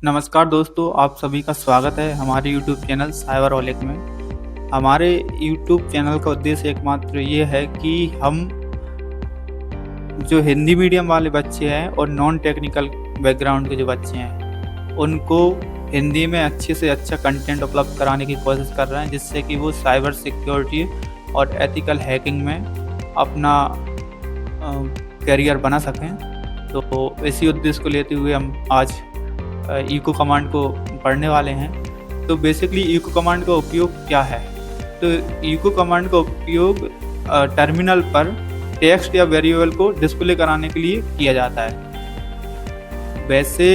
नमस्कार दोस्तों, आप सभी का स्वागत है हमारे YouTube चैनल साइबर ओलेक में। हमारे YouTube चैनल का उद्देश्य एकमात्र ये है कि हम जो हिंदी मीडियम वाले बच्चे हैं और नॉन टेक्निकल बैकग्राउंड के जो बच्चे हैं उनको हिंदी में अच्छे से अच्छा कंटेंट उपलब्ध कराने की कोशिश कर रहे हैं, जिससे कि वो साइबर सिक्योरिटी और एथिकल हैकिंग में अपना करियर बना सकें। तो इसी उद्देश्य को लेते हुए हम आज इको कमांड को पढ़ने वाले हैं। तो बेसिकली इको कमांड का उपयोग क्या है? तो इको कमांड का उपयोग टर्मिनल पर टेक्स्ट या वेरिएबल को डिस्प्ले कराने के लिए किया जाता है। वैसे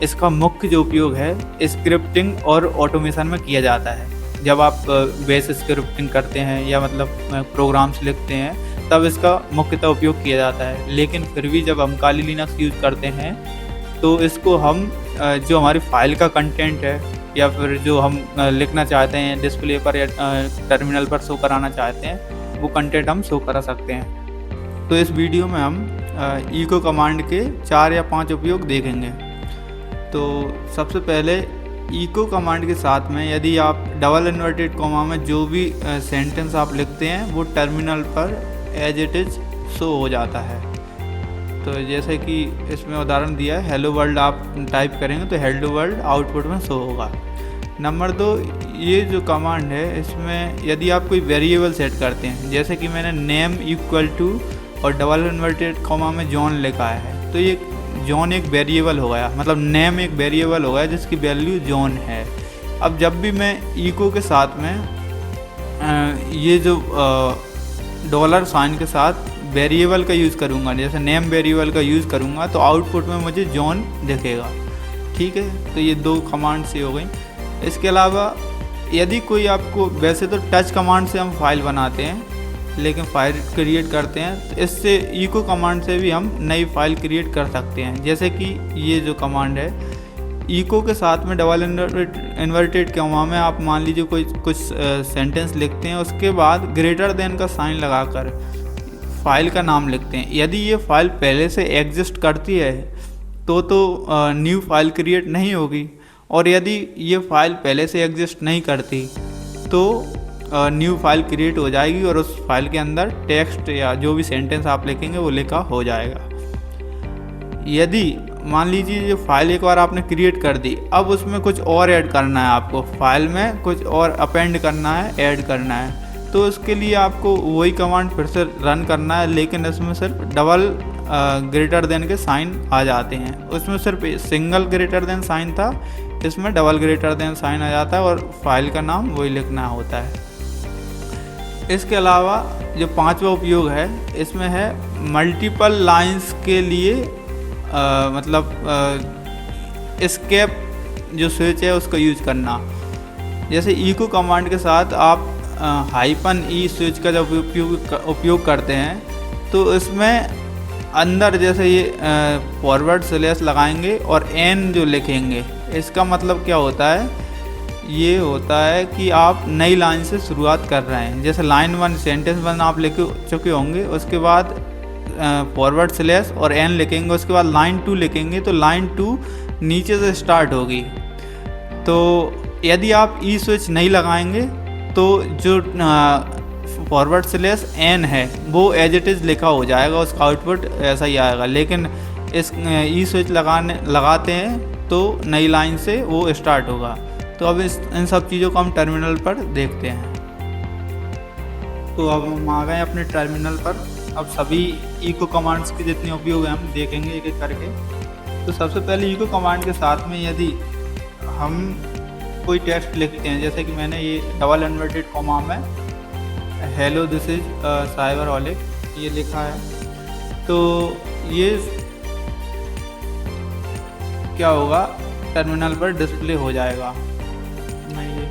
इसका मुख्य जो उपयोग है स्क्रिप्टिंग और ऑटोमेशन में किया जाता है। जब आप बेस स्क्रिप्टिंग करते हैं या मतलब प्रोग्राम्स लिखते हैं तब इसका मुख्यतः उपयोग किया जाता है। लेकिन फिर भी जब हम काली लिनक्स यूज़ करते हैं तो इसको हम जो हमारी फाइल का कंटेंट है या फिर जो हम लिखना चाहते हैं डिस्प्ले पर या टर्मिनल पर शो कराना चाहते हैं वो कंटेंट हम शो करा सकते हैं। तो इस वीडियो में हम इको कमांड के 4 या 5 उपयोग देखेंगे। तो सबसे पहले इको कमांड के साथ में यदि आप डबल इन्वर्टेड कॉमा में जो भी सेंटेंस आप लिखते हैं वो टर्मिनल पर एज इट इज़ शो हो जाता है। तो जैसे कि इसमें उदाहरण दिया है हेलो वर्ल्ड, आप टाइप करेंगे तो हेलो वर्ल्ड आउटपुट में शो होगा। नंबर 2, ये जो कमांड है इसमें यदि आप कोई वेरिएबल सेट करते हैं, जैसे कि मैंने नेम इक्वल टू और डबल इन्वर्टेड कॉमा में जॉन लिखा है, तो ये जॉन एक वेरिएबल हो गया, मतलब नेम एक वेरिएबल हो गया जिसकी वैल्यू जॉन है। अब जब भी मैं इको के साथ में ये जो डॉलर साइन के साथ वेरिएबल का यूज़ करूँगा, जैसे नेम वेरिएबल का यूज़ करूँगा, तो आउटपुट में मुझे जॉन दिखेगा। ठीक है, तो ये 2 कमांड से हो गई। इसके अलावा यदि कोई आपको, वैसे तो टच कमांड से हम फाइल बनाते हैं लेकिन फाइल क्रिएट करते हैं, तो इससे इको कमांड से भी हम नई फाइल क्रिएट कर सकते हैं। जैसे कि ये जो कमांड है इको के साथ में डबल इन्वर्टेड कॉमा में आप मान लीजिए कोई कुछ सेंटेंस लिखते हैं, उसके बाद ग्रेटर देन का साइन लगाकर फाइल का नाम लिखते हैं। यदि ये फाइल पहले से एग्जिस्ट करती है तो न्यू फाइल क्रिएट नहीं होगी, और यदि ये फाइल पहले से एग्जिस्ट नहीं करती तो न्यू फाइल क्रिएट हो जाएगी और उस फाइल के अंदर टेक्स्ट या जो भी सेंटेंस आप लिखेंगे वो लिखा हो जाएगा। यदि मान लीजिए ये फाइल एक बार आपने क्रिएट कर दी, अब उसमें कुछ और ऐड करना है, आपको फाइल में कुछ और अपेंड करना है, ऐड करना है, तो उसके लिए आपको वही कमांड फिर से रन करना है, लेकिन इसमें सिर्फ डबल ग्रेटर देन के साइन आ जाते हैं। उसमें सिर्फ सिंगल ग्रेटर देन साइन था, इसमें डबल ग्रेटर देन साइन आ जाता है और फाइल का नाम वही लिखना होता है। इसके अलावा जो 5वां उपयोग है इसमें है मल्टीपल लाइंस के लिए एस्केप जो स्विच है उसका यूज करना। जैसे इको कमांड के साथ आप -e स्विच का जब उपयोग करते हैं तो इसमें अंदर जैसे ये फॉरवर्ड स्लैश लगाएंगे और n जो लिखेंगे, इसका मतलब क्या होता है? ये होता है कि आप नई लाइन से शुरुआत कर रहे हैं। जैसे लाइन 1 सेंटेंस 1 आप लिख चुके होंगे, उसके बाद फॉरवर्ड स्लैश और n लिखेंगे, उसके बाद लाइन 2 लिखेंगे, तो लाइन 2 नीचे से स्टार्ट होगी। तो यदि आप ई स्विच नहीं लगाएंगे तो जो फॉरवर्ड स्लैश n है वो एज इट इज़ लिखा हो जाएगा, उसका आउटपुट ऐसा ही आएगा। लेकिन इस ई स्विच लगाते हैं तो नई लाइन से वो स्टार्ट होगा। तो अब इन सब चीज़ों को हम टर्मिनल पर देखते हैं। तो अब हम आ गए अपने टर्मिनल पर। अब सभी इको कमांड्स के जितने उपयोग हैं हम देखेंगे एक एक करके। तो सबसे पहले इको कमांड के साथ में यदि हम कोई टेक्स्ट लिखते हैं, जैसे कि मैंने ये डबल इन्वर्टेड कॉमा में hello this is cyber oleic ये लिखा है, तो ये क्या होगा, टर्मिनल पर डिस्प्ले हो जाएगा। नहीं, ये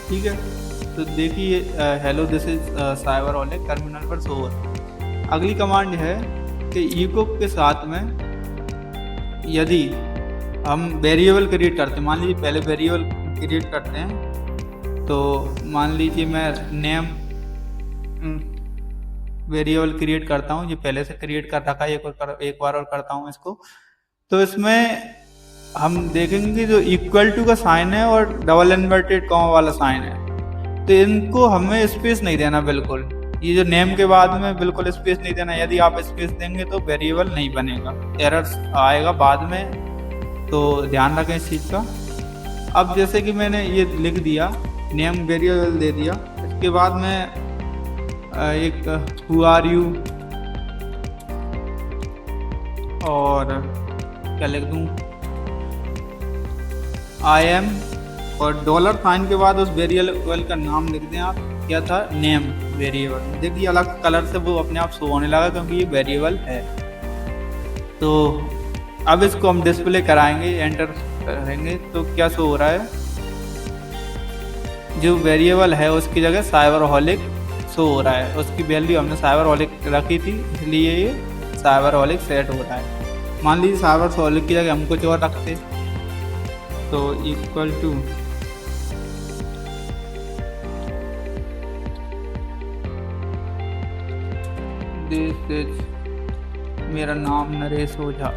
ठीक है। तो देखिए हेलो दिस इज साइबर ओलेक टर्मिनल पर शो हो रहा है। अगली कमांड है कि इको के साथ में यदि हम वेरिएबल क्रिएट करते हैं, मान लीजिए पहले वेरिएबल क्रिएट करते हैं, तो मान लीजिए मैं नेम वेरिएबल क्रिएट करता हूँ, ये पहले से क्रिएट कर रखा है, एक बार और करता हूँ इसको। तो इसमें हम देखेंगे जो इक्वल टू का साइन है और डबल इन्वर्टेड कॉमा वाला साइन है, तो इनको हमें स्पेस नहीं देना बिल्कुल। ये जो नेम के बाद में बिल्कुल स्पेस नहीं देना, यदि आप स्पेस देंगे तो वेरिएबल नहीं बनेगा, एरर्स आएगा बाद में, तो ध्यान रखें इस चीज़ का। अब जैसे कि मैंने ये लिख दिया, नेम वेरिएबल दे दिया, इसके बाद में एक हु आर यू और क्या लिख दूँ, आई एम, और डॉलर साइन के बाद उस वेरिएबल का नाम लिख दें आप, क्या था, नेम वेरिएबल। देखिए अलग कलर से वो अपने आप शो होने लगा क्योंकि ये वेरिएबल है। तो अब इसको हम डिस्प्ले कराएंगे, एंटर करेंगे तो क्या शो हो रहा है, जो वेरिएबल है उसकी जगह साइबरहॉलिक शो हो रहा है, उसकी वैल्यू हमने साइबरहॉलिक रखी थी इसलिए ये साइबरहॉलिक सेट हो रहा है। मान लीजिए साइबरहॉलिक की जगह हम कुछ और रखते, तो इक्वल टू दिस इज, मेरा नाम नरेश ओझा,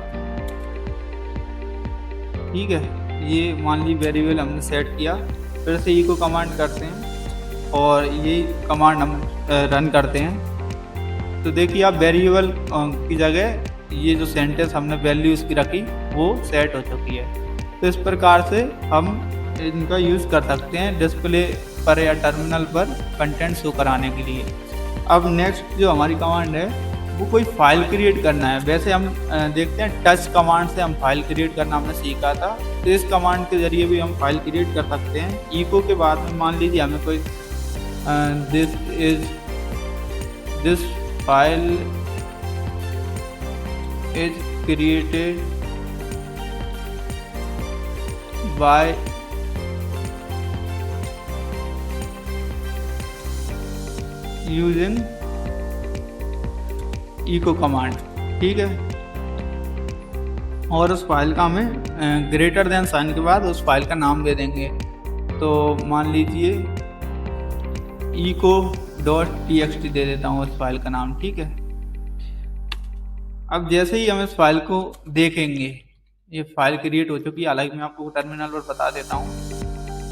ठीक है। ये मान ली वेरिएबल हमने सेट किया, फिर से इको कमांड करते हैं और ये कमांड हम रन करते हैं। तो देखिए आप वेरिएबल की जगह ये जो सेंटेंस हमने वैल्यू इसकी रखी वो सेट हो चुकी है। तो इस प्रकार से हम इनका यूज़ कर सकते हैं डिस्प्ले पर या टर्मिनल पर कंटेंट शो कराने के लिए। अब नेक्स्ट जो हमारी कमांड है वो कोई फाइल क्रिएट करना है। वैसे हम देखते हैं टच कमांड से हम फाइल क्रिएट करना हमने सीखा था, तो इस कमांड के जरिए भी हम फाइल क्रिएट कर सकते हैं। इको के बाद में मान लीजिए हमें कोई this file is created by using echo command, ठीक है। और उस फाइल का हमें ग्रेटर देन साइन के बाद उस फाइल का नाम दे देंगे। तो मान लीजिए eco.txt दे देता हूँ उस फाइल का नाम, ठीक है। अब जैसे ही हम इस फाइल को देखेंगे, ये फाइल क्रिएट हो चुकी है, हालांकि मैं आपको टर्मिनल पर बता देता हूँ।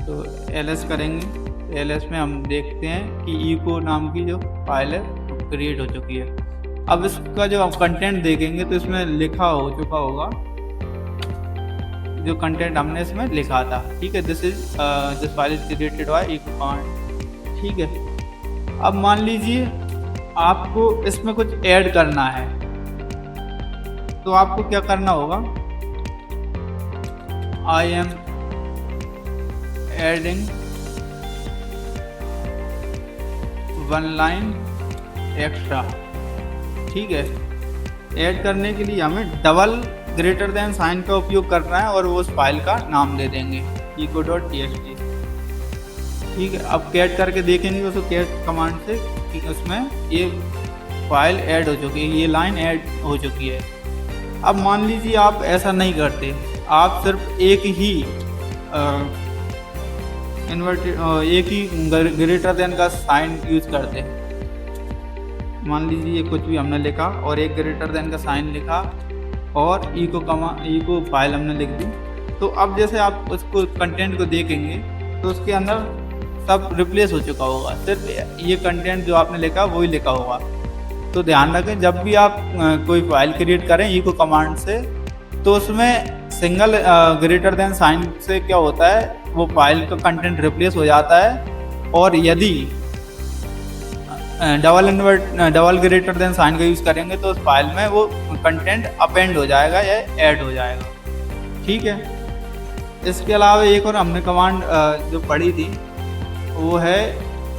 तो ls करेंगे, ls में हम देखते हैं कि eco नाम की जो फाइल है वो क्रिएट हो चुकी है। अब इसका जो आप कंटेंट देखेंगे तो इसमें लिखा हो चुका होगा जो कंटेंट हमने इसमें लिखा था, ठीक है। This file is created by echo command, ठीक है। अब मान लीजिए आपको इसमें कुछ ऐड करना है, तो आपको क्या करना होगा, I am adding one line extra, ठीक है। ऐड करने के लिए हमें डबल ग्रेटर देन साइन का उपयोग करना है और वो उस फाइल का नाम दे देंगे eco.txt, ठीक है। अब कैट करके देखेंगे उसको कैट कमांड से, ठीक है, उसमें ये फाइल ऐड हो चुकी है, ये लाइन ऐड हो चुकी है। अब मान लीजिए आप ऐसा नहीं करते, आप सिर्फ एक ही एक ही ग्रेटर देन का साइन यूज करते हैं। मान लीजिए कुछ भी हमने लिखा और एक ग्रेटर देन का साइन लिखा और इको फाइल हमने लिख दी। तो अब जैसे आप उसको कंटेंट को देखेंगे तो उसके अंदर सब रिप्लेस हो चुका होगा, सिर्फ ये कंटेंट जो आपने लिखा वही लिखा होगा। तो ध्यान रखें जब भी आप कोई फाइल क्रिएट करें इको कमांड से, तो उसमें सिंगल ग्रेटर देन साइन से क्या होता है, वो फाइल का कंटेंट रिप्लेस हो जाता है। और यदि डबल ग्रेटर देन साइन का यूज़ करेंगे तो उस फाइल में वो कंटेंट अपेंड हो जाएगा या ऐड हो जाएगा, ठीक है। इसके अलावा एक और हमने कमांड जो पढ़ी थी वो है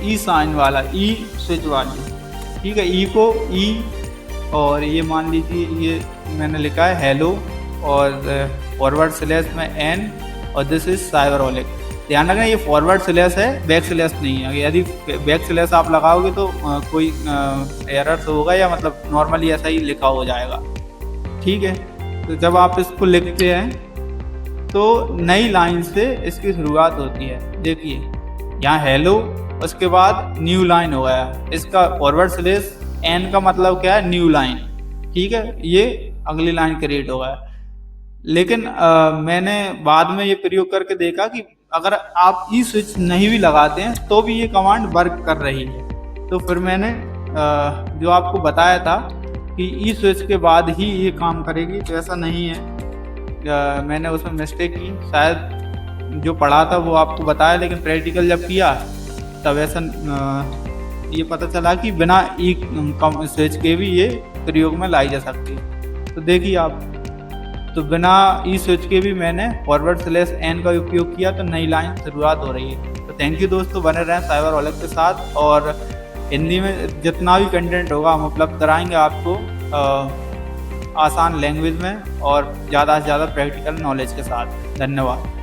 ई साइन वाला, ई स्विच वाली, ठीक है। ई को ई और ये मान लीजिए ये मैंने लिखा है हेलो और फॉरवर्ड स्लैश में एन और दिस इज साइबरहॉलिक। ध्यान रखना ये फॉरवर्ड स्लैश है, बैक स्लैश नहीं है। यदि बैक स्लैश आप लगाओगे तो कोई एरर होगा या मतलब नॉर्मली ऐसा ही लिखा हो जाएगा, ठीक है। तो जब आप इसको लिखते हैं तो नई लाइन से इसकी शुरुआत होती है। देखिए यहाँ हेलो, उसके बाद न्यू लाइन हो गया, इसका फॉरवर्ड स्लैश एन का मतलब क्या है, न्यू लाइन, ठीक है, ये अगली लाइन क्रिएट होगा। लेकिन मैंने बाद में ये प्रयोग करके देखा कि अगर आप ई स्विच नहीं भी लगाते हैं तो भी ये कमांड वर्क कर रही है। तो फिर मैंने जो आपको बताया था कि ई स्विच के बाद ही ये काम करेगी, तो ऐसा नहीं है। मैंने उसमें मिस्टेक की, शायद जो पढ़ा था वो आपको बताया, लेकिन प्रैक्टिकल जब किया तब ऐसा ये पता चला कि बिना ई स्विच के भी ये प्रयोग में लाई जा सकती है। तो देखिए आप, तो बिना ई स्विच के भी मैंने /n का उपयोग किया तो नई लाइन शुरुआत हो रही है। तो थैंक यू दोस्तों, बने रहें साइबरओलेक के साथ, और हिंदी में जितना भी कंटेंट होगा हम उपलब्ध कराएंगे आपको आसान लैंग्वेज में और ज़्यादा से ज़्यादा प्रैक्टिकल नॉलेज के साथ। धन्यवाद।